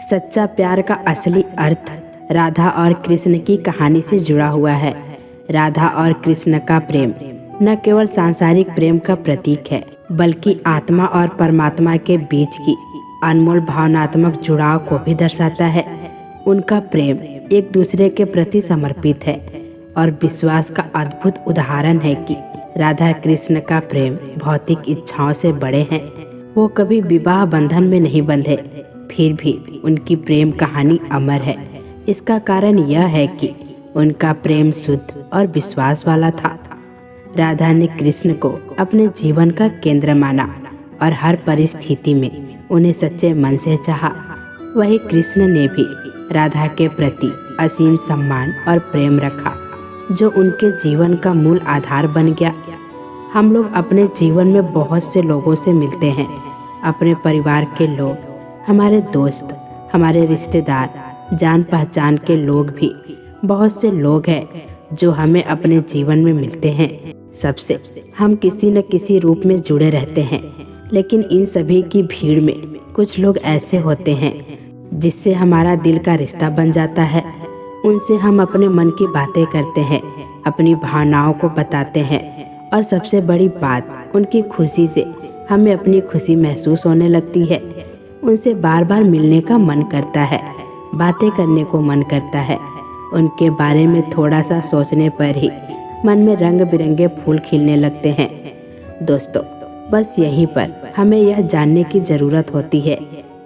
सच्चा प्यार का असली अर्थ राधा और कृष्ण की कहानी से जुड़ा हुआ है। राधा और कृष्ण का प्रेम न केवल सांसारिक प्रेम का प्रतीक है, बल्कि आत्मा और परमात्मा के बीच की अनमोल भावनात्मक जुड़ाव को भी दर्शाता है। उनका प्रेम एक दूसरे के प्रति समर्पित है और विश्वास का अद्भुत उदाहरण है कि राधा कृष्ण का प्रेम भौतिक इच्छाओं से बड़े हैं। वो कभी विवाह बंधन में नहीं बंधे, फिर भी उनकी प्रेम कहानी अमर है। इसका कारण यह है कि उनका प्रेम शुद्ध और विश्वास वाला था। राधा ने कृष्ण को अपने जीवन का केंद्र माना और हर परिस्थिति में उन्हें सच्चे मन से चाहा। वही कृष्ण ने भी राधा के प्रति असीम सम्मान और प्रेम रखा, जो उनके जीवन का मूल आधार बन गया। हम लोग अपने जीवन में बहुत से लोगों से मिलते हैं, अपने परिवार के लोग, हमारे दोस्त, हमारे रिश्तेदार, जान पहचान के लोग भी। बहुत से लोग हैं जो हमें अपने जीवन में मिलते हैं। सबसे हम किसी न किसी रूप में जुड़े रहते हैं, लेकिन इन सभी की भीड़ में कुछ लोग ऐसे होते हैं जिससे हमारा दिल का रिश्ता बन जाता है। उनसे हम अपने मन की बातें करते हैं, अपनी भावनाओं को बताते हैं और सबसे बड़ी बात, उनकी खुशी से हमें अपनी खुशी महसूस होने लगती है। उनसे बार बार मिलने का मन करता है, बातें करने को मन करता है। उनके बारे में थोड़ा सा सोचने पर ही मन में रंग बिरंगे फूल खिलने लगते हैं। दोस्तों, बस यहीं पर हमें यह जानने की ज़रूरत होती है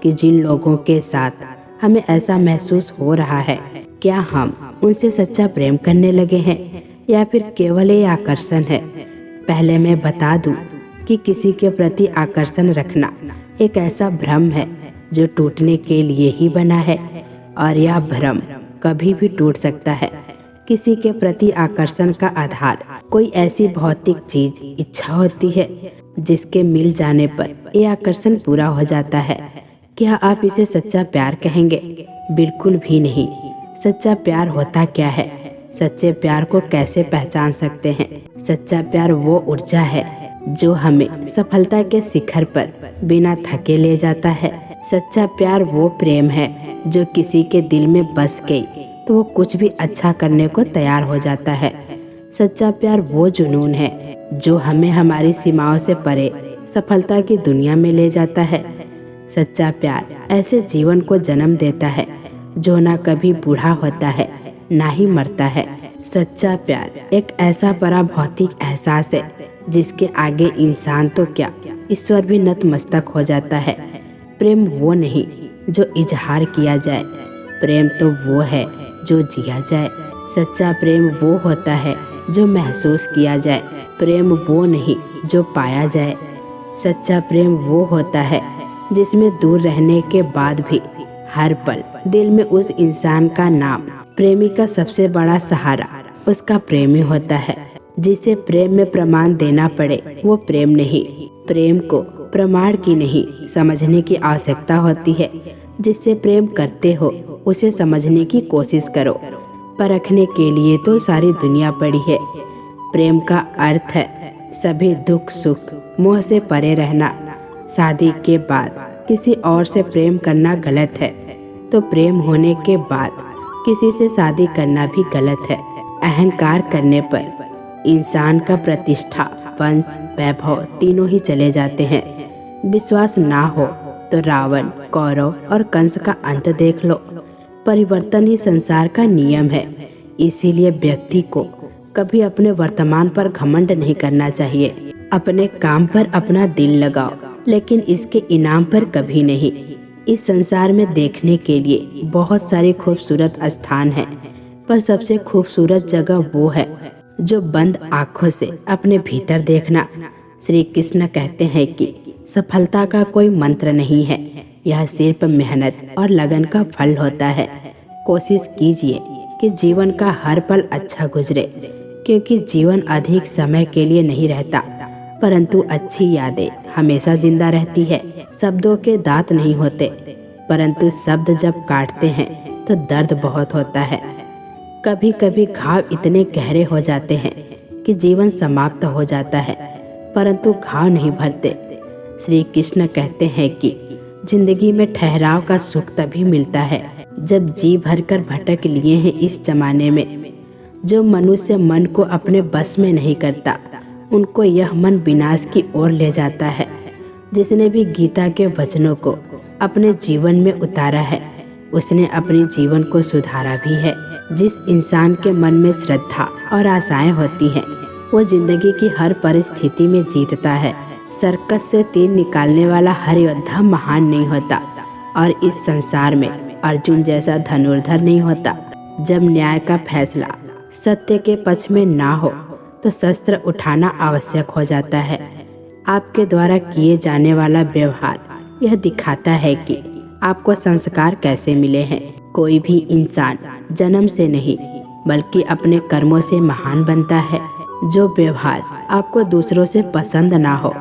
कि जिन लोगों के साथ हमें ऐसा महसूस हो रहा है, क्या हम उनसे सच्चा प्रेम करने लगे हैं या फिर केवल ये आकर्षण है। पहले मैं बता दूं कि किसी के प्रति आकर्षण रखना एक ऐसा भ्रम है जो टूटने के लिए ही बना है, और यह भ्रम कभी भी टूट सकता है। किसी के प्रति आकर्षण का आधार कोई ऐसी भौतिक चीज, इच्छा होती है जिसके मिल जाने पर यह आकर्षण पूरा हो जाता है। क्या आप इसे सच्चा प्यार कहेंगे? बिल्कुल भी नहीं। सच्चा प्यार होता क्या है? सच्चे प्यार को कैसे पहचान सकते हैं? सच्चा प्यार वो ऊर्जा है जो हमें सफलता के शिखर पर बिना थके ले जाता है। सच्चा प्यार वो प्रेम है जो किसी के दिल में बस गई तो वो कुछ भी अच्छा करने को तैयार हो जाता है। सच्चा प्यार वो जुनून है जो हमें हमारी सीमाओं से परे सफलता की दुनिया में ले जाता है। सच्चा प्यार ऐसे जीवन को जन्म देता है जो ना कभी बूढ़ा होता है, ना ही मरता है। सच्चा प्यार एक ऐसा बड़ा भौतिक एहसास है जिसके आगे इंसान तो क्या, ईश्वर भी नतमस्तक हो जाता है। प्रेम वो नहीं जो इजहार किया जाए, प्रेम तो वो है जो जिया जाए। सच्चा प्रेम वो होता है जो महसूस किया जाए, प्रेम वो नहीं जो पाया जाए। सच्चा प्रेम वो होता है जिसमें दूर रहने के बाद भी हर पल दिल में उस इंसान का नाम। प्रेमी का सबसे बड़ा सहारा उसका प्रेमी होता है। जिसे प्रेम में प्रमाण देना पड़े वो प्रेम नहीं। प्रेम को प्रमाण की नहीं, समझने की आवश्यकता होती है। जिससे प्रेम करते हो उसे समझने की कोशिश करो। परखने के लिए तो सारी दुनिया पड़ी है। प्रेम का अर्थ है सभी दुख सुख मोह से परे रहना। शादी के बाद किसी और से प्रेम करना गलत है, तो प्रेम होने के बाद किसी से शादी करना भी गलत है। अहंकार करने पर इंसान का प्रतिष्ठा, वंश, वैभव तीनों ही चले जाते हैं। विश्वास ना हो तो रावण, कौरव और कंस का अंत देख लो। परिवर्तन ही संसार का नियम है। इसीलिए व्यक्ति को कभी अपने वर्तमान पर घमंड नहीं करना चाहिए। अपने काम पर अपना दिल लगाओ, लेकिन इसके इनाम पर कभी नहीं। इस संसार में देखने के लिए बहुत सारे खूबसूरत स्थान हैं, पर सबसे खूबसूरत जगह वो है जो बंद आँखों से अपने भीतर देखना। श्री कृष्ण कहते हैं कि सफलता का कोई मंत्र नहीं है, यह सिर्फ मेहनत और लगन का फल होता है। कोशिश कीजिए कि जीवन का हर पल अच्छा गुजरे, क्योंकि जीवन अधिक समय के लिए नहीं रहता, परंतु अच्छी यादें हमेशा जिंदा रहती है। शब्दों के दांत नहीं होते, परंतु शब्द जब काटते हैं तो दर्द बहुत होता है। कभी कभी घाव इतने गहरे हो जाते हैं कि जीवन समाप्त हो जाता है, परंतु घाव नहीं भरते। श्री कृष्ण कहते हैं कि जिंदगी में ठहराव का सुख तभी मिलता है जब जी भरकर भटक लिए हैं इस जमाने में। जो मनुष्य मन को अपने बस में नहीं करता, उनको यह मन विनाश की ओर ले जाता है। जिसने भी गीता के वचनों को अपने जीवन में उतारा है, उसने अपने जीवन को सुधारा भी है। जिस इंसान के मन में श्रद्धा और आशाएं होती हैं, वो जिंदगी की हर परिस्थिति में जीतता है। सर्कस से तीर निकालने वाला हर योद्धा महान नहीं होता, और इस संसार में अर्जुन जैसा धनुर्धर नहीं होता। जब न्याय का फैसला सत्य के पक्ष में ना हो, तो शस्त्र उठाना आवश्यक हो जाता है। आपके द्वारा किए जाने वाला व्यवहार यह दिखाता है कि आपको संस्कार कैसे मिले हैं। कोई भी इंसान जन्म से नहीं, बल्कि अपने कर्मों से महान बनता है। जो व्यवहार आपको दूसरों से पसंद ना हो,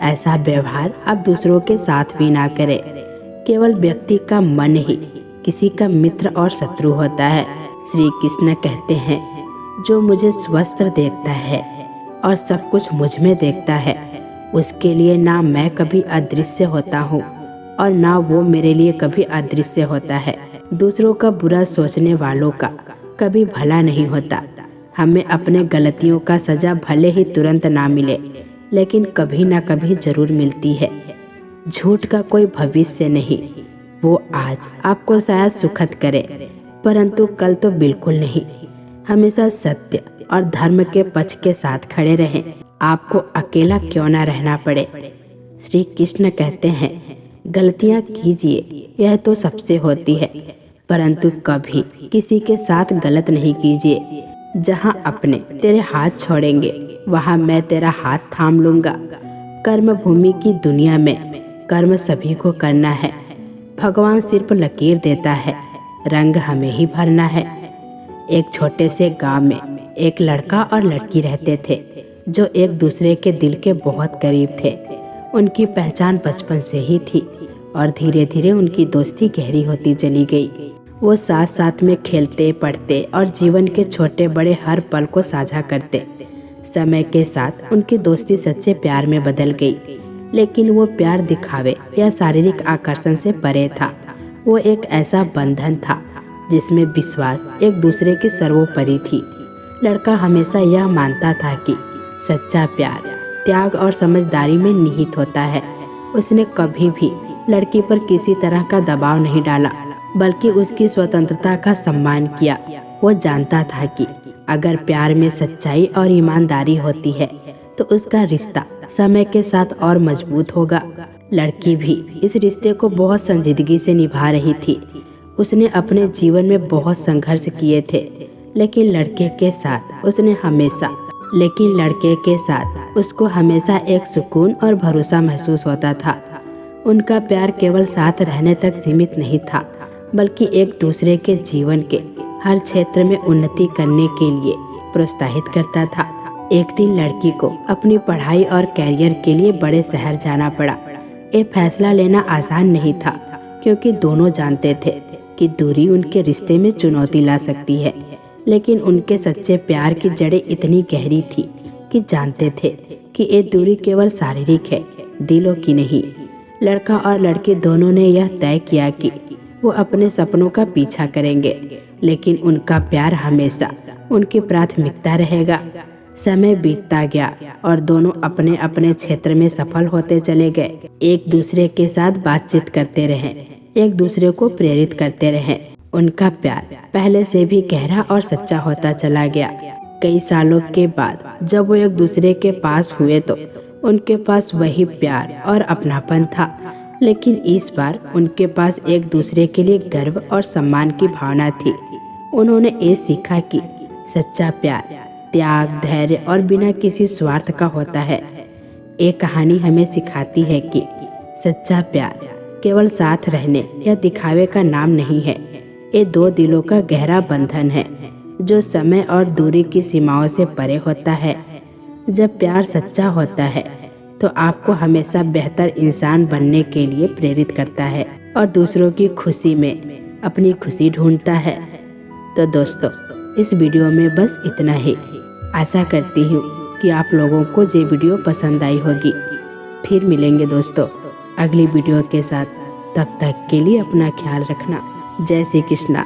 ऐसा व्यवहार आप दूसरों के साथ भी ना करें। केवल व्यक्ति का मन ही किसी का मित्र और शत्रु होता है। श्री कृष्ण कहते हैं, जो मुझे स्वस्थ देखता है और सब कुछ मुझ में देखता है, उसके लिए ना मैं कभी अदृश्य होता हूँ और ना वो मेरे लिए कभी अदृश्य होता है। दूसरों का बुरा सोचने वालों का कभी भला नहीं होता। हमें अपने गलतियों का सजा भले ही तुरंत ना मिले, लेकिन कभी ना कभी जरूर मिलती है। झूठ का कोई भविष्य नहीं। वो आज आपको शायद सुखद करे, परंतु कल तो बिल्कुल नहीं। हमेशा सत्य और धर्म के पक्ष के साथ खड़े रहें, आपको अकेला क्यों ना रहना पड़े। श्री कृष्ण कहते हैं, गलतियां कीजिए, यह तो सबसे होती है, परंतु कभी किसी के साथ गलत नहीं कीजिए। जहां अपने तेरे हाथ छोड़ेंगे, वहां मैं तेरा हाथ थाम लूंगा। कर्म भूमि की दुनिया में कर्म सभी को करना है। भगवान सिर्फ लकीर देता है, रंग हमें ही भरना है। एक छोटे से गांव में एक लड़का और लड़की रहते थे, जो एक दूसरे के दिल के बहुत करीब थे। उनकी पहचान बचपन से ही थी और धीरे धीरे उनकी दोस्ती गहरी होती चली गई। वो साथ साथ में खेलते, पढ़ते और जीवन के छोटे बड़े हर पल को साझा करते। समय के साथ उनकी दोस्ती सच्चे प्यार में बदल गई, लेकिन वो प्यार दिखावे या शारीरिक आकर्षण से परे था। वो एक ऐसा बंधन था जिसमें विश्वास एक दूसरे की सर्वोपरि थी। लड़का हमेशा यह मानता था कि सच्चा प्यार त्याग और समझदारी में निहित होता है। उसने कभी भी लड़की पर किसी तरह का दबाव नहीं डाला, बल्कि उसकी स्वतंत्रता का सम्मान किया। वो जानता था कि अगर प्यार में सच्चाई और ईमानदारी होती है, तो उसका रिश्ता समय के साथ और मजबूत होगा। लड़की भी इस रिश्ते को बहुत संजीदगी से निभा रही थी। उसने अपने जीवन में बहुत संघर्ष किए थे, लेकिन लड़के के साथ उसको हमेशा एक सुकून और भरोसा महसूस होता था। उनका प्यार केवल साथ रहने तक सीमित नहीं था, बल्कि एक दूसरे के जीवन के हर क्षेत्र में उन्नति करने के लिए प्रोत्साहित करता था। एक दिन लड़की को अपनी पढ़ाई और कैरियर के लिए बड़े शहर जाना पड़ा। ये फैसला लेना आसान नहीं था, क्योंकि दोनों जानते थे कि दूरी उनके रिश्ते में चुनौती ला सकती है। लेकिन उनके सच्चे प्यार की जड़ें इतनी गहरी थी कि जानते थे कि ये दूरी केवल शारीरिक है, दिलों की नहीं। लड़का और लड़की दोनों ने यह तय किया कि वो अपने सपनों का पीछा करेंगे, लेकिन उनका प्यार हमेशा उनकी प्राथमिकता रहेगा। समय बीतता गया और दोनों अपने अपने क्षेत्र में सफल होते चले गए। एक दूसरे के साथ बातचीत करते रहे, एक दूसरे को प्रेरित करते रहे। उनका प्यार पहले से भी गहरा और सच्चा होता चला गया। कई सालों के बाद जब वो एक दूसरे के पास हुए, तो उनके पास वही प्यार और अपनापन था, लेकिन इस बार उनके पास एक दूसरे के लिए गर्व और सम्मान की भावना थी। उन्होंने ये सीखा कि सच्चा प्यार त्याग, धैर्य और बिना किसी स्वार्थ का होता है। एक कहानी हमें सिखाती है कि सच्चा प्यार केवल साथ रहने या दिखावे का नाम नहीं है। ये दो दिलों का गहरा बंधन है, जो समय और दूरी की सीमाओं से परे होता है। जब प्यार सच्चा होता है, तो आपको हमेशा बेहतर इंसान बनने के लिए प्रेरित करता है और दूसरों की खुशी में अपनी खुशी ढूंढता है। तो दोस्तों, इस वीडियो में बस इतना ही। आशा करती हूँ कि आप लोगों को ये वीडियो पसंद आई होगी। फिर मिलेंगे दोस्तों अगली वीडियो के साथ। तब तक के लिए अपना ख्याल रखना। जय श्री कृष्णा।